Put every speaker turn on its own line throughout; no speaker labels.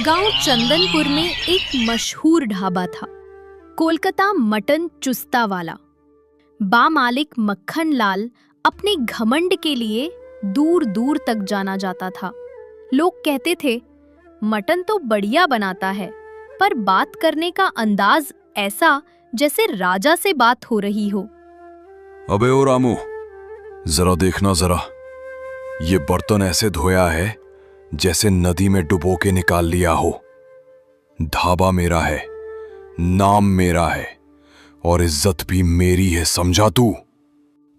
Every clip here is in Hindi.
गांव चंदनपुर में एक मशहूर ढाबा था, कोलकाता मटन चुस्ता वाला। बा मालिक मक्खन लाल अपने घमंड के लिए दूर दूर तक जाना जाता था। लोग कहते थे, मटन तो बढ़िया बनाता है, पर बात करने का अंदाज ऐसा जैसे राजा से बात हो रही हो।
अबे ओ रामू, जरा देखना जरा, ये बर्तन ऐसे धोया है जैसे नदी में डुबो के निकाल लिया हो। ढाबा मेरा है, नाम मेरा है और इज्जत भी मेरी है, समझा तू?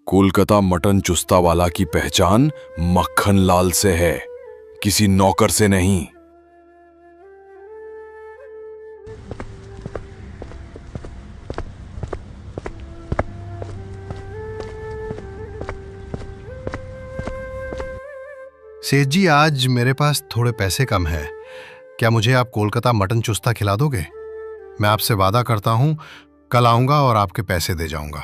कोलकाता मटन चुस्ता वाला की पहचान मक्खन लाल से है, किसी नौकर से नहीं।
सेठ जी, आज मेरे पास थोड़े पैसे कम है। क्या मुझे आप कोलकाता मटन चुस्ता खिला दोगे? मैं आपसे वादा करता हूं, कल आऊंगा और आपके पैसे दे जाऊंगा।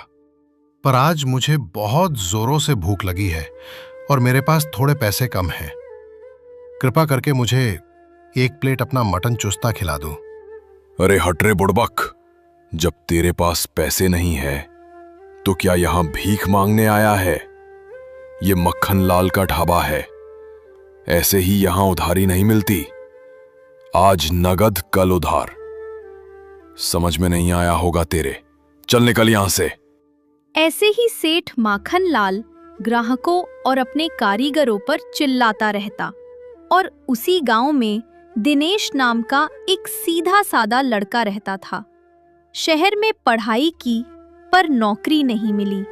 पर आज मुझे बहुत जोरों से भूख लगी है और मेरे पास थोड़े पैसे कम हैं। कृपा करके मुझे एक प्लेट अपना मटन चुस्ता खिला दो।
अरे हट रे बुड़बक, जब तेरे पास पैसे नहीं है तो क्या यहां भीख मांगने आया है? ये मक्खन लाल का ढाबा है, ऐसे ही यहां उधारी नहीं मिलती। आज नगद, कल उधार। समझ में नहीं आया होगा तेरे। चल निकल यहां से।
ऐसे ही सेठ माखन लाल ग्राहकों और अपने कारीगरों पर चिल्लाता रहता। और उसी गांव में दिनेश नाम का एक सीधा सादा लड़का रहता था। शहर में पढ़ाई की पर नौकरी नहीं मिली।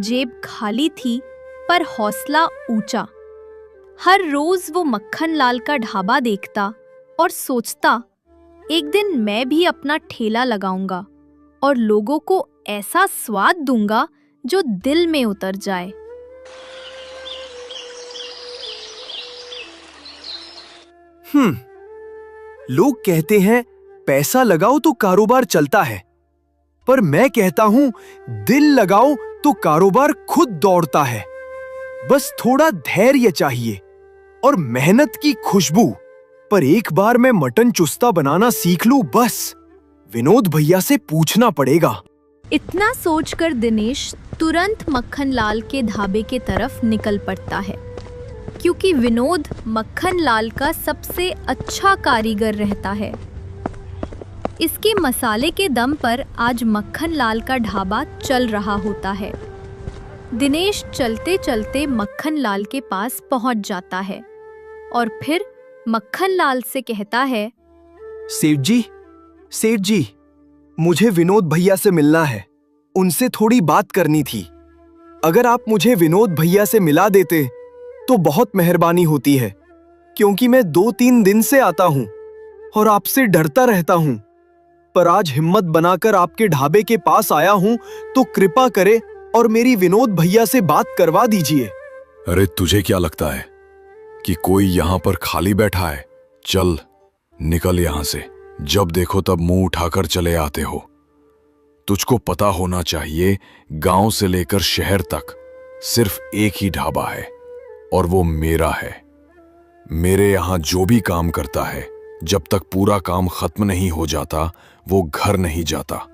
जेब खाली थी पर हौसला ऊंचा। हर रोज वो मक्खन लाल का ढाबा देखता और सोचता, एक दिन मैं भी अपना ठेला लगाऊंगा और लोगों को ऐसा स्वाद दूंगा जो दिल में उतर जाए।
लोग कहते हैं पैसा लगाओ तो कारोबार चलता है, पर मैं कहता हूं दिल लगाओ तो कारोबार खुद दौड़ता है। बस थोड़ा धैर्य चाहिए और मेहनत की खुशबू। पर एक बार मैं मटन चुस्ता बनाना सीख लूं, बस विनोद भैया से पूछना पड़ेगा।
इतना सोचकर दिनेश तुरंत मक्खन लाल के ढाबे के तरफ निकल पड़ता है, क्योंकि विनोद मक्खन लाल का सबसे अच्छा कारीगर रहता है। इसके मसाले के दम पर आज मक्खन लाल का ढाबा चल रहा होता है। दिनेश चलते चलते मक्खन लाल के पास पहुंच जाता है और फिर मक्खन लाल से कहता है,
सेठ जी, मुझे विनोद भैया से मिलना है। उनसे थोड़ी बात करनी थी। अगर आप मुझे विनोद भैया से मिला देते तो बहुत मेहरबानी होती है, क्योंकि मैं 2-3 दिन से आता हूं और आपसे डरता रहता हूं। पर आज हिम्मत बनाकर आपके ढाबे के पास आया हूं, तो कृपा करे और मेरी विनोद भैया से बात करवा दीजिए।
अरे तुझे क्या लगता है कि कोई यहां पर खाली बैठा है? चल निकल यहां से। जब देखो तब मुंह उठाकर चले आते हो। तुझको पता होना चाहिए, गांव से लेकर शहर तक सिर्फ एक ही ढाबा है और वो मेरा है। मेरे यहां जो भी काम करता है, जब तक पूरा काम खत्म नहीं हो जाता वो घर नहीं जाता।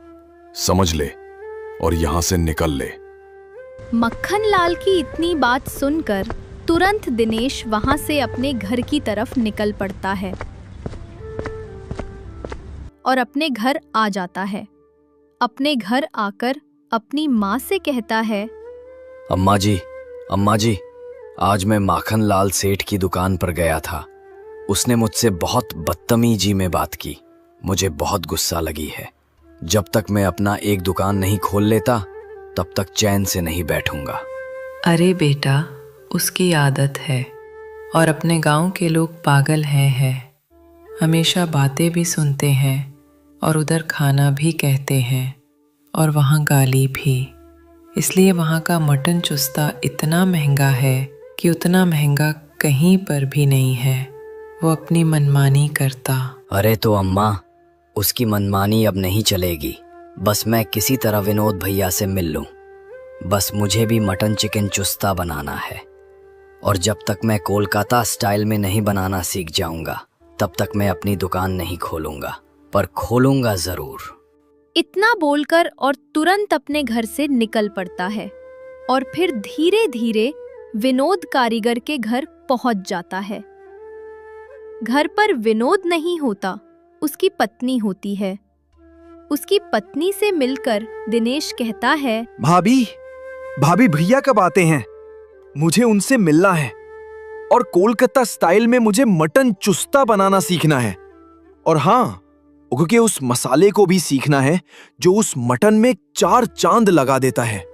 समझ ले और यहां से निकल ले।
मक्खन लाल की इतनी बात सुनकर तुरंत दिनेश वहां से अपने घर की तरफ निकल पड़ता है और अपने घर आ जाता है। अपने घर आकर अपनी माँ से कहता है,
अम्मा जी, आज मैं माखन लाल सेठ की दुकान पर गया था। उसने मुझसे बहुत बदतमीजी में बात की। मुझे बहुत गुस्सा लगी है। जब तक मैं अपना एक दुकान नहीं खोल लेता तब तक चैन से नहीं बैठूंगा।
अरे बेटा, उसकी आदत है और अपने गांव के लोग पागल हैं। हमेशा बातें भी सुनते हैं और उधर खाना भी कहते हैं और वहाँ गाली भी। इसलिए वहाँ का मटन चुस्ता इतना महंगा है कि उतना महंगा कहीं पर भी नहीं है। वो अपनी मनमानी करता।
अरे तो अम्मा, उसकी मनमानी अब नहीं चलेगी। बस मैं किसी तरह विनोद भैया से मिल लूं। बस मुझे भी मटन चिकन चुस्ता बनाना है, और जब तक मैं कोलकाता स्टाइल में नहीं बनाना सीख जाऊंगा तब तक मैं अपनी दुकान नहीं खोलूंगा, पर खोलूंगा जरूर।
इतना बोलकर और तुरंत अपने घर से निकल पड़ता है और फिर धीरे धीरे विनोद कारीगर के घर पहुंच जाता है। घर पर विनोद नहीं होता, उसकी पत्नी होती है। उसकी पत्नी से मिलकर दिनेश कहता है,
भाभी भैया कब आते हैं? मुझे उनसे मिलना है और कोलकाता स्टाइल में मुझे मटन चुस्ता बनाना सीखना है। और हाँ, क्योंकि उस मसाले को भी सीखना है जो उस मटन में 4 चांद लगा देता है।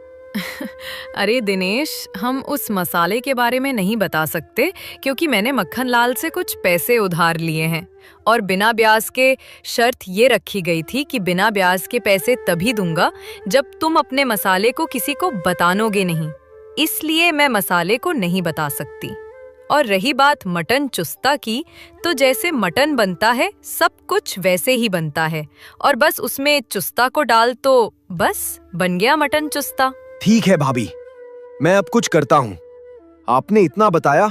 अरे दिनेश, हम उस मसाले के बारे में नहीं बता सकते क्योंकि मैंने मक्खन लाल से कुछ पैसे उधार लिए हैं और बिना ब्याज के शर्त ये रखी गई थी कि बिना ब्याज के पैसे तभी दूंगा जब तुम अपने मसाले को किसी को बतानोगे नहीं। इसलिए मैं मसाले को नहीं बता सकती। और रही बात मटन चुस्ता की, तो जैसे मटन बनता है सब कुछ वैसे ही बनता है और बस उसमें चुस्ता को डाल तो बस बन गया मटन चुस्ता।
ठीक है भाभी, मैं अब कुछ करता हूँ। आपने इतना बताया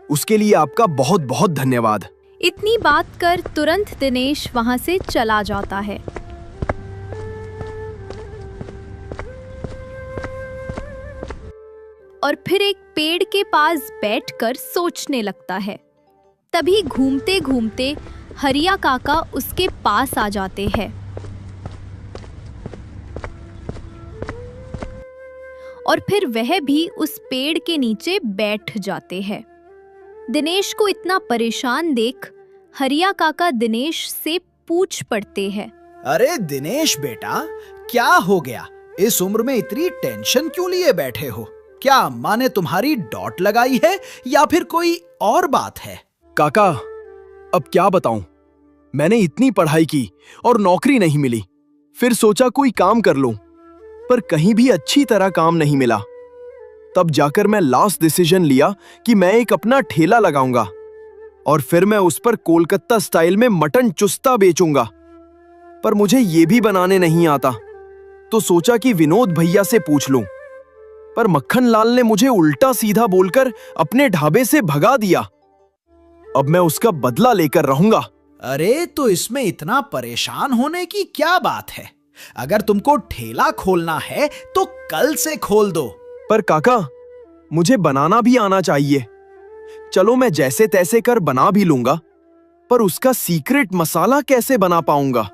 उसके लिए आपका बहुत बहुत धन्यवाद।
इतनी बात कर तुरंत दिनेश वहां से चला जाता है। और फिर एक पेड़ के पास बैठकर सोचने लगता है। तभी घूमते घूमते हरिया काका उसके पास आ जाते हैं और फिर वह भी उस पेड़ के नीचे बैठ जाते हैं। दिनेश को इतना परेशान देख हरिया काका दिनेश से पूछ पड़ते हैं,
अरे दिनेश बेटा, क्या हो गया? इस उम्र में इतनी टेंशन क्यों लिए बैठे हो? क्या अम्मा ने तुम्हारी डॉट लगाई है या फिर कोई और बात है?
काका, अब क्या बताऊं, मैंने इतनी पढ़ाई की और नौकरी नहीं मिली। फिर सोचा कोई काम कर लूं, पर कहीं भी अच्छी तरह काम नहीं मिला। तब जाकर मैं लास्ट डिसीजन लिया कि मैं एक अपना ठेला लगाऊंगा और फिर मैं उस पर कोलकाता स्टाइल में मटन चुस्ता बेचूंगा। पर मुझे ये भी बनाने नहीं आता, तो सोचा कि विनोद भैया से पूछ लूं। पर मक्खन लाल ने मुझे उल्टा सीधा बोलकर अपने ढाबे से भगा दिया। अब मैं उसका बदला लेकर रहूंगा।
अरे तो इसमें इतना परेशान होने की क्या बात है? अगर तुमको ठेला खोलना है तो कल से खोल दो।
पर काका, मुझे बनाना भी आना चाहिए। चलो मैं जैसे तैसे कर बना भी लूंगा, पर उसका सीक्रेट मसाला कैसे बना पाऊंगा?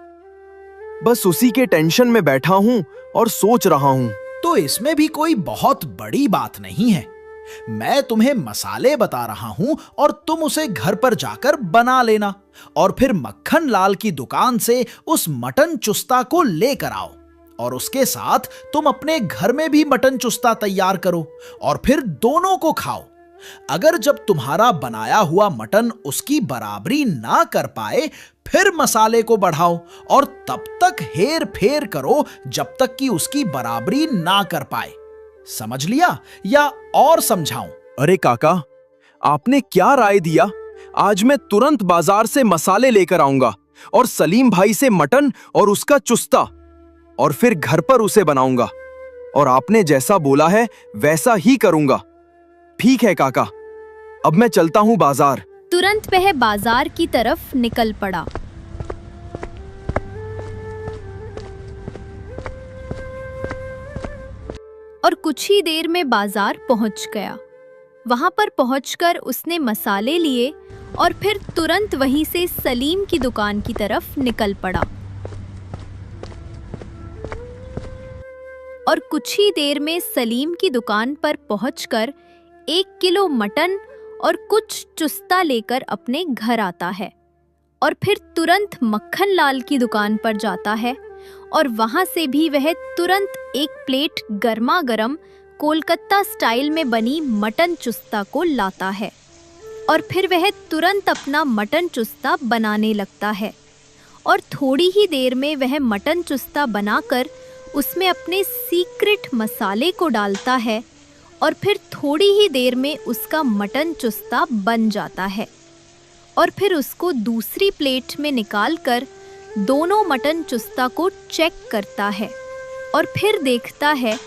बस उसी के टेंशन में बैठा हूं और सोच रहा हूं।
तो इसमें भी कोई बहुत बड़ी बात नहीं है। मैं तुम्हें मसाले बता रहा हूं और तुम उसे घर पर जाकर बना लेना और फिर मक्खन लाल की दुकान से उस मटन चुस्ता को लेकर आओ और उसके साथ तुम अपने घर में भी मटन चुस्ता तैयार करो और फिर दोनों को खाओ। अगर जब तुम्हारा बनाया हुआ मटन उसकी बराबरी ना कर पाए, फिर मसाले को बढ़ाओ और तब तक हेर फेर करो जब तक कि उसकी बराबरी ना कर पाए। समझ लिया या और समझाऊं?
अरे काका, आपने क्या राय दिया? आज मैं तुरंत बाजार से मसाले लेकर आऊंगा और सलीम भाई से मटन और उसका चुस्ता, और फिर घर पर उसे बनाऊंगा और आपने जैसा बोला है वैसा ही करूंगा। ठीक है काका, अब मैं चलता हूं बाजार।
तुरंत वह बाजार की तरफ निकल पड़ा। और कुछ ही देर में बाजार पहुंच गया। वहां पर पहुंचकर उसने मसाले लिए और फिर तुरंत वहीं से सलीम की दुकान की तरफ निकल पड़ा। और कुछ ही देर में सलीम की दुकान पर पहुंचकर 1 किलो मटन और कुछ चुस्ता लेकर अपने घर आता है और फिर तुरंत मक्खन लाल की दुकान पर जाता है और वहां से भी वह तुरंत 1 प्लेट गर्मा गर्म कोलकाता स्टाइल में बनी मटन चुस्ता को लाता है और फिर वह तुरंत अपना मटन चुस्ता बनाने लगता है। और थोड़ी ही देर में वह मटन चुस्ता बनाकर उसमें अपने सीक्रेट मसाले को डालता है और फिर थोड़ी ही देर में उसका मटन चुस्ता बन जाता है। और फिर उसको दूसरी प्लेट में निकालकर दोनों मटन चुस्ता को चेक करता है और फिर देखता है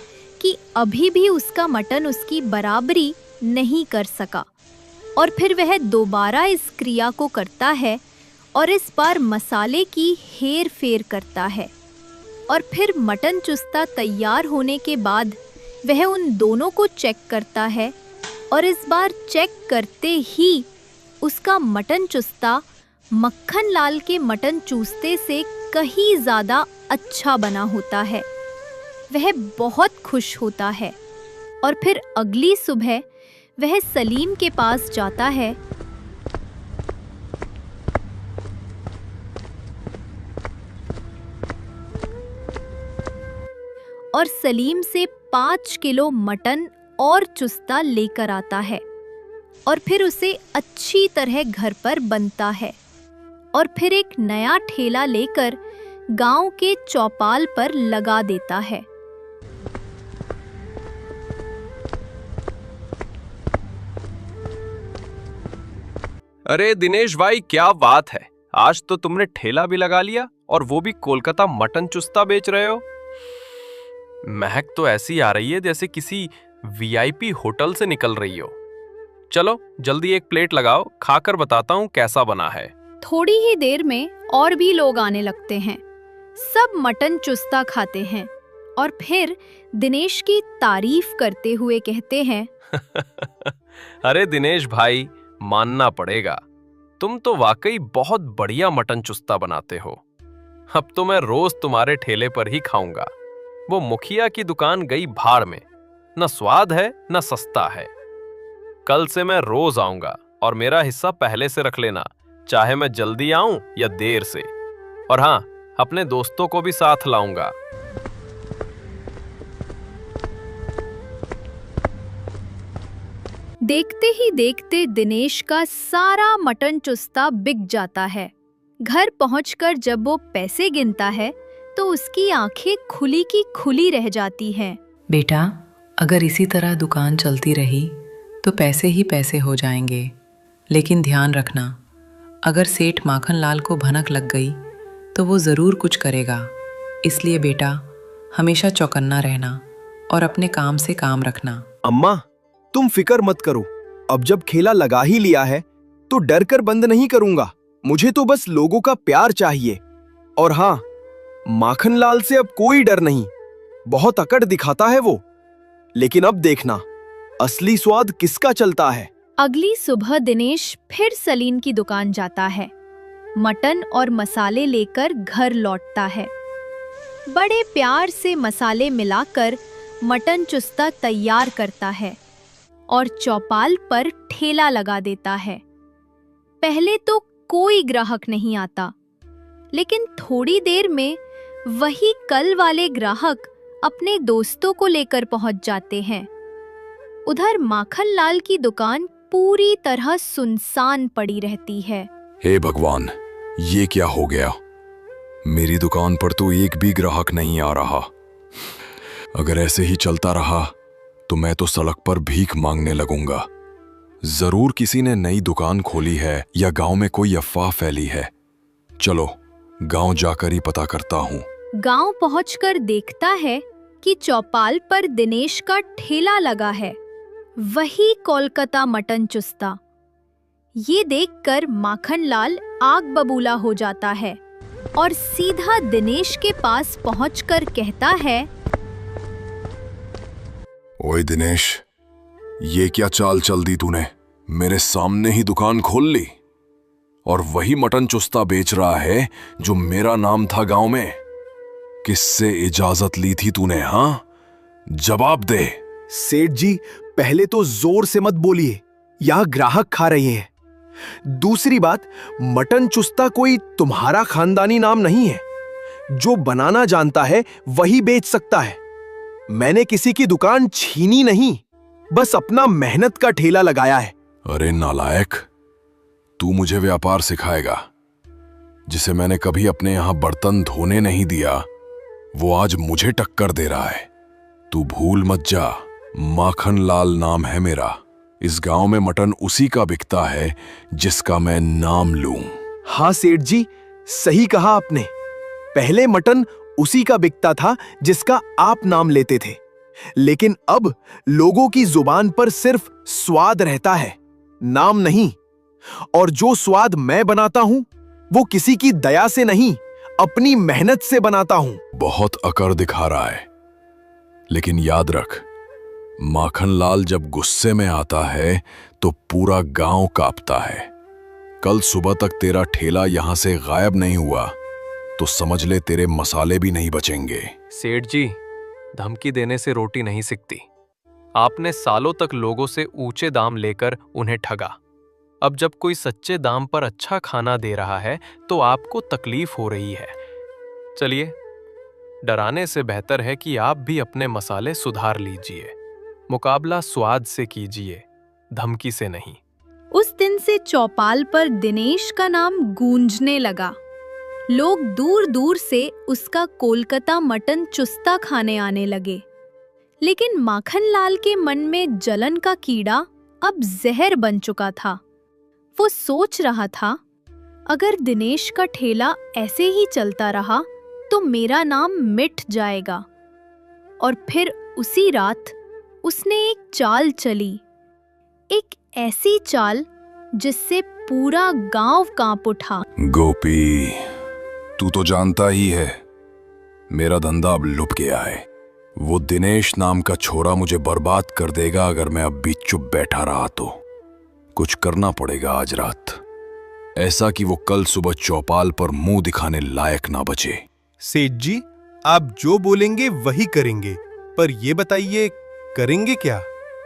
कि अभी भी उसका मटन उसकी बराबरी नहीं कर सका। और फिर वह दोबारा इस क्रिया को करता है और इस बार मसाले की हेर फेर करता है। और फिर मटन चुस्ता तैयार होने के बाद वह उन दोनों को चेक करता है और इस बार चेक करते ही उसका मटन चुस्ता मक्खन लाल के मटन चूस्ते से कहीं ज़्यादा अच्छा बना होता है। वह बहुत खुश होता है और फिर अगली सुबह वह सलीम के पास जाता है और सलीम से 5 किलो मटन और चुस्ता लेकर आता है और फिर उसे अच्छी तरह घर पर बनता है और फिर एक नया ठेला लेकर गांव के चौपाल पर लगा देता है।
अरे दिनेश भाई, क्या बात है, आज तो तुमने ठेला भी लगा लिया और वो भी कोलकाता मटन चुस्ता बेच रहे हो। महक तो ऐसी आ रही है जैसे किसी वीआईपी होटल से निकल रही हो। चलो जल्दी एक प्लेट लगाओ, खाकर बताता हूँ कैसा बना है।
थोड़ी ही देर में और भी लोग आने लगते हैं। सब मटन चुस्ता खाते हैं और फिर दिनेश की तारीफ करते हुए कहते हैं
अरे दिनेश भाई, मानना पड़ेगा, तुम तो वाकई बहुत बढ़िया मटन चुस्ता बनाते हो। अब तो मैं रोज तुम्हारे ठेले पर ही खाऊंगा। वो मुखिया की दुकान गई भाड़ में, न स्वाद है न सस्ता है। कल से मैं रोज आऊंगा और मेरा हिस्सा पहले से रख लेना, चाहे मैं जल्दी आऊं या देर से। और हाँ, अपने दोस्तों को भी साथ लाऊंगा।
देखते ही देखते दिनेश का सारा मटन चुस्ता बिक जाता है। घर पहुंचकर जब वो पैसे गिनता है तो उसकी आंखें खुली की खुली रह जाती हैं।
बेटा, अगर इसी तरह दुकान चलती रही तो पैसे ही पैसे हो जाएंगे। लेकिन ध्यान रखना, अगर सेठ माखन लाल को भनक लग गई तो वो ज़रूर कुछ करेगा। इसलिए बेटा, हमेशा चौकन्ना रहना और अपने काम से काम रखना।
अम्मा, तुम फिक्र मत करो। अब जब ठेला लगा ही लिया है तो डर कर बंद नहीं करूंगा। मुझे तो बस लोगों का प्यार चाहिए। और हाँ, माखन लाल से अब कोई डर नहीं। बहुत अकड़ दिखाता है वो, लेकिन अब देखना असली स्वाद किसका चलता है।
अगली सुबह दिनेश फिर सलीम की दुकान जाता है। मटन और मसाले लेकर घर लौटता है। बड़े प्यार से मसाले मिलाकर मटन चुस्ता तैयार करता है और चौपाल पर ठेला लगा देता है। पहले तो कोई ग्राहक नहीं आता, लेकिन थोड़ी देर में वही कल वाले ग्राहक अपने दोस्तों को लेकर पहुंच जाते हैं। उधर माखन लाल की दुकान पूरी तरह सुनसान पड़ी रहती है।
हे भगवान, ये क्या हो गया? मेरी दुकान पर तो एक भी ग्राहक नहीं आ रहा। अगर ऐसे ही चलता रहा तो मैं तो सड़क पर भीख मांगने लगूंगा। जरूर किसी ने नई दुकान खोली है या गांव में कोई अफवाह फैली है। चलो गांव जाकर ही पता करता हूँ।
गांव पहुंचकर देखता है कि चौपाल पर दिनेश का ठेला लगा है, वही कोलकाता मटन चुस्ता। ये देखकर माखन लाल आग बबूला हो जाता है और सीधा दिनेश के पास पहुंचकर कहता है,
ओए दिनेश, ये क्या चाल चल दी तूने? मेरे सामने ही दुकान खोल ली और वही मटन चुस्ता बेच रहा है जो मेरा नाम था गांव में। किससे इजाजत ली थी तूने? हाँ, जवाब दे।
सेठ जी, पहले तो जोर से मत बोलिए, यहां ग्राहक खा रहे हैं। दूसरी बात, मटन चुस्ता कोई तुम्हारा खानदानी नाम नहीं है। जो बनाना जानता है वही बेच सकता है। मैंने किसी की दुकान छीनी नहीं, बस अपना मेहनत का ठेला लगाया है।
अरे नालायक, तू मुझे व्यापार सिखाएगा? जिसे मैंने कभी अपने यहां बर्तन धोने नहीं दिया, वो आज मुझे टक्कर दे रहा है। तू भूल मत जा, माखन लाल नाम है मेरा। इस गांव में मटन उसी का बिकता है जिसका मैं नाम लूं।
हाँ सेठ जी, सही कहा आपने। पहले मटन उसी का बिकता था जिसका आप नाम लेते थे, लेकिन अब लोगों की जुबान पर सिर्फ स्वाद रहता है, नाम नहीं। और जो स्वाद मैं बनाता हूं वो किसी की दया से नहीं, अपनी मेहनत से बनाता हूं।
बहुत अकड़ दिखा रहा है, लेकिन याद रख, माखनलाल जब गुस्से में आता है तो पूरा गांव कांपता है। कल सुबह तक तेरा ठेला यहां से गायब नहीं हुआ तो समझ ले तेरे मसाले भी नहीं बचेंगे।
सेठ जी, धमकी देने से रोटी नहीं सिकती। आपने सालों तक लोगों से ऊंचे दाम लेकर उन्हें ठगा। अब जब कोई सच्चे दाम पर अच्छा खाना दे रहा है तो आपको तकलीफ हो रही है। चलिए, डराने से बेहतर है कि आप भी अपने मसाले सुधार लीजिए। मुकाबला स्वाद से कीजिए, धमकी से नहीं।
उस दिन से चौपाल पर दिनेश का नाम गूंजने लगा। लोग दूर दूर से उसका कोलकाता मटन चुस्ता खाने आने लगे। लेकिन माखनलाल के मन में जलन का कीड़ा अब जहर बन चुका था। वो सोच रहा था, अगर दिनेश का ठेला ऐसे ही चलता रहा तो मेरा नाम मिट जाएगा। और फिर उसी रात उसने एक चाल चली, एक ऐसी चाल जिससे पूरा गांव कांप उठा।
गोपी, तू तो जानता ही है मेरा धंधा अब लुट गया है। वो दिनेश नाम का छोरा मुझे बर्बाद कर देगा अगर मैं अब भी चुप बैठा रहा तो। कुछ करना पड़ेगा आज रात, ऐसा कि वो कल सुबह चौपाल पर मुंह दिखाने लायक ना बचे।
सेठ जी, आप जो बोलेंगे वही करेंगे, पर ये बताइए करेंगे क्या?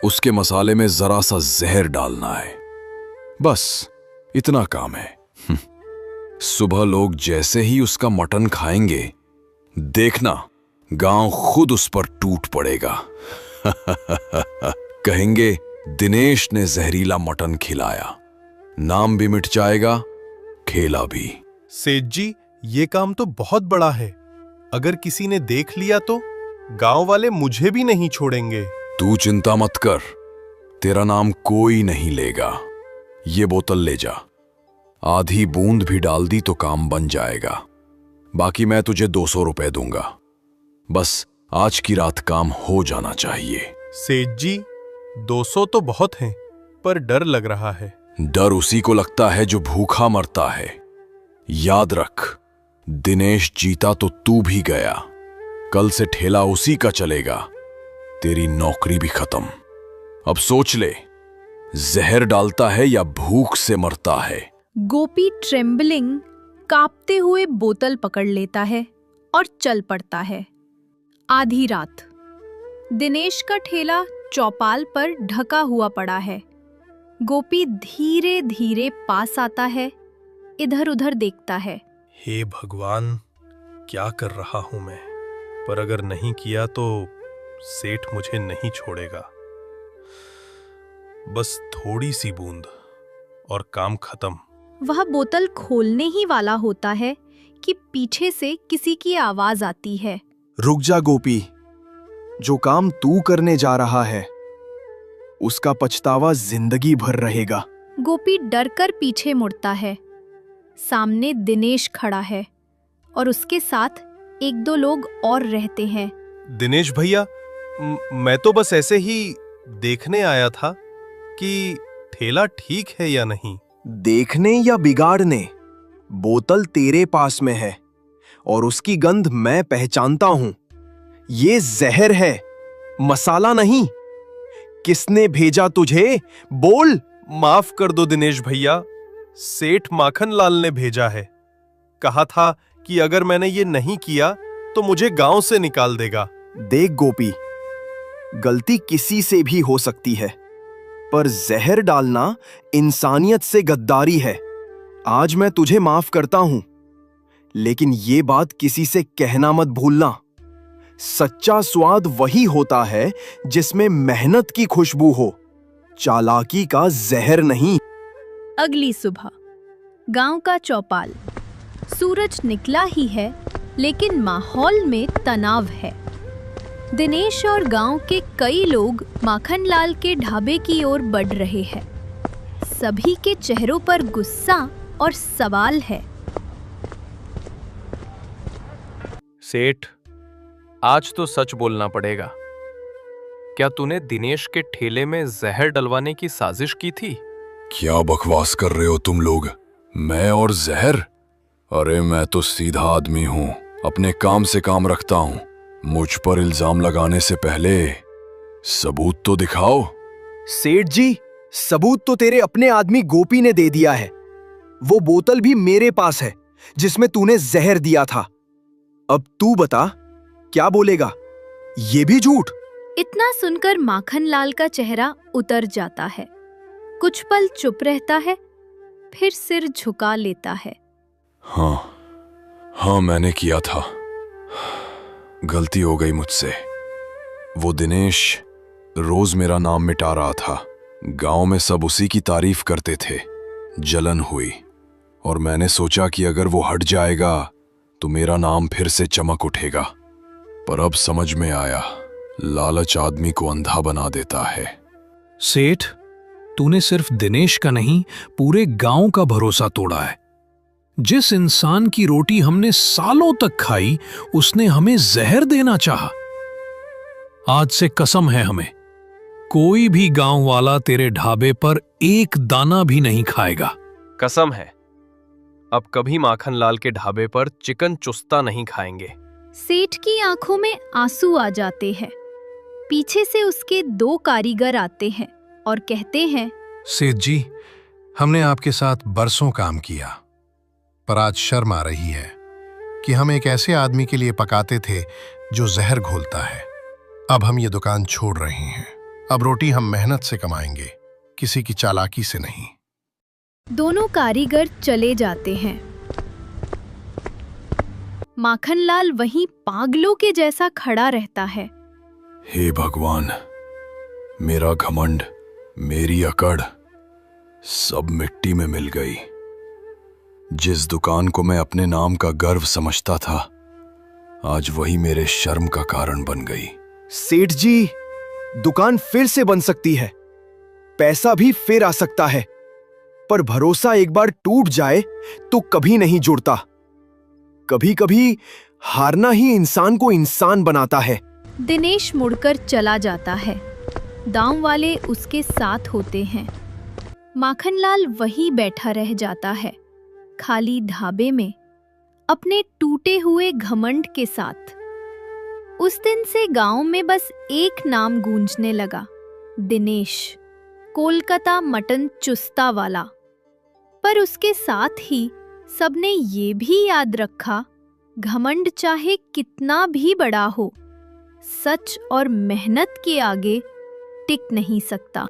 उसके मसाले में जरा सा जहर डालना है, बस इतना काम है। सुबह लोग जैसे ही उसका मटन खाएंगे, देखना गांव खुद उस पर टूट पड़ेगा। कहेंगे दिनेश ने जहरीला मटन खिलाया, नाम भी मिट जाएगा, खेला भी।
सेठ जी, ये काम तो बहुत बड़ा है। अगर किसी ने देख लिया तो गांव वाले मुझे भी नहीं छोड़ेंगे।
तू चिंता मत कर, तेरा नाम कोई नहीं लेगा। ये बोतल ले जा, आधी बूंद भी डाल दी तो काम बन जाएगा। बाकी मैं तुझे 200 रुपए दूंगा। बस आज की रात काम हो जाना चाहिए।
सेठ जी, 200 तो बहुत हैं, पर डर लग रहा है।
डर उसी को लगता है जो भूखा मरता है। याद रख, दिनेश जीता तो तू भी गया। कल से ठेला उसी का चलेगा, तेरी नौकरी भी खत्म। अब सोच ले, जहर डालता है या भूख से मरता है।
गोपी ट्रेम्बलिंग कांपते हुए बोतल पकड़ लेता है और चल पड़ता है। आधी रात दिनेश का ठेला चौपाल पर ढका हुआ पड़ा है। गोपी धीरे धीरे पास आता है, इधर उधर देखता है।
हे भगवान, क्या कर रहा हूं मैं? पर अगर नहीं किया तो सेठ मुझे नहीं छोड़ेगा। बस थोड़ी सी बूंद और काम खत्म।
वह बोतल खोलने ही वाला होता है कि पीछे से किसी की आवाज आती है।
रुक जा गोपी, जो काम तू करने जा रहा है उसका पछतावा जिंदगी भर रहेगा।
गोपी डरकर पीछे मुड़ता है। सामने दिनेश खड़ा है और उसके साथ 1-2 लोग और रहते हैं।
दिनेश भैया, मैं तो बस ऐसे ही देखने आया था कि ठेला ठीक है या नहीं।
देखने या बिगाड़ने, बोतल तेरे पास में है और उसकी गंध मैं पहचानता हूं। ये जहर है, मसाला नहीं। किसने भेजा तुझे? बोल।
माफ कर दो दिनेश भैया, सेठ माखनलाल ने भेजा है। कहा था कि अगर मैंने ये नहीं किया तो मुझे गांव से निकाल देगा।
देख गोपी, गलती किसी से भी हो सकती है, पर जहर डालना इंसानियत से गद्दारी है। आज मैं तुझे माफ करता हूं, लेकिन ये बात किसी से कहना मत भूलना। सच्चा स्वाद वही होता है जिसमें मेहनत की खुशबू हो, चालाकी का जहर नहीं।
अगली सुबह गांव का चौपाल। सूरज निकला ही है, लेकिन माहौल में तनाव है। दिनेश और गांव के कई लोग माखनलाल के ढाबे की ओर बढ़ रहे हैं। सभी के चेहरों पर गुस्सा और सवाल है।
सेठ, आज तो सच बोलना पड़ेगा। क्या तूने दिनेश के ठेले में जहर डलवाने की साजिश की थी?
क्या बकवास कर रहे हो तुम लोग? मैं और जहर? अरे मैं तो सीधा आदमी हूं, अपने काम से काम रखता हूं। मुझ पर इल्जाम लगाने से पहले सबूत तो दिखाओ।
सेठ जी, सबूत तो तेरे अपने आदमी गोपी ने दे दिया है। वो बोतल भी मेरे पास है जिसमें तूने जहर दिया था। अब तू बता, क्या बोलेगा? ये भी झूठ?
इतना सुनकर माखनलाल का चेहरा उतर जाता है। कुछ पल चुप रहता है, फिर सिर झुका लेता है।
हाँ, मैंने किया था। गलती हो गई मुझसे। वो दिनेश रोज मेरा नाम मिटा रहा था। गांव में सब उसी की तारीफ करते थे। जलन हुई और मैंने सोचा कि अगर वो हट जाएगा तो मेरा नाम फिर से चमक उठेगा। पर अब समझ में आया, लालच आदमी को अंधा बना देता है।
सेठ, तूने सिर्फ दिनेश का नहीं, पूरे गांव का भरोसा तोड़ा है। जिस इंसान की रोटी हमने सालों तक खाई, उसने हमें जहर देना चाहा। आज से कसम है हमें, कोई भी गांव वाला तेरे ढाबे पर एक दाना भी नहीं खाएगा।
कसम है, अब कभी माखनलाल के ढाबे पर चिकन चुस्ता नहीं खाएंगे।
सेठ की आंखों में आंसू आ जाते हैं। पीछे से उसके 2 कारीगर आते हैं और कहते हैं,
सेठ जी, हमने आपके साथ बरसों काम किया, पर आज शर्म आ रही है कि हम एक ऐसे आदमी के लिए पकाते थे जो जहर घोलता है। अब हम ये दुकान छोड़ रहे हैं। अब रोटी हम मेहनत से कमाएंगे, किसी की चालाकी से नहीं।
दोनों कारीगर चले जाते हैं। माखनलाल वहीं पागलों के जैसा खड़ा रहता है।
हे भगवान, मेरा घमंड, मेरी अकड़ सब मिट्टी में मिल गई। जिस दुकान को मैं अपने नाम का गर्व समझता था, आज वही मेरे शर्म का कारण बन गई।
सेठ जी, दुकान फिर से बन सकती है, पैसा भी फिर आ सकता है, पर भरोसा एक बार टूट जाए तो कभी नहीं जुड़ता। कभी कभी हारना ही इंसान को इंसान बनाता है।
दिनेश मुड़कर चला जाता है। गांव वाले उसके साथ होते हैं। माखनलाल वहीं बैठा रह जाता है, खाली ढाबे में, अपने टूटे हुए घमंड के साथ। उस दिन से गांव में बस एक नाम गूंजने लगा, दिनेश, कोलकाता मटन चुस्ता वाला। पर उसके साथ ही सबने ये भी याद रखा, घमंड चाहे कितना भी बड़ा हो, सच और मेहनत के आगे टिक नहीं सकता।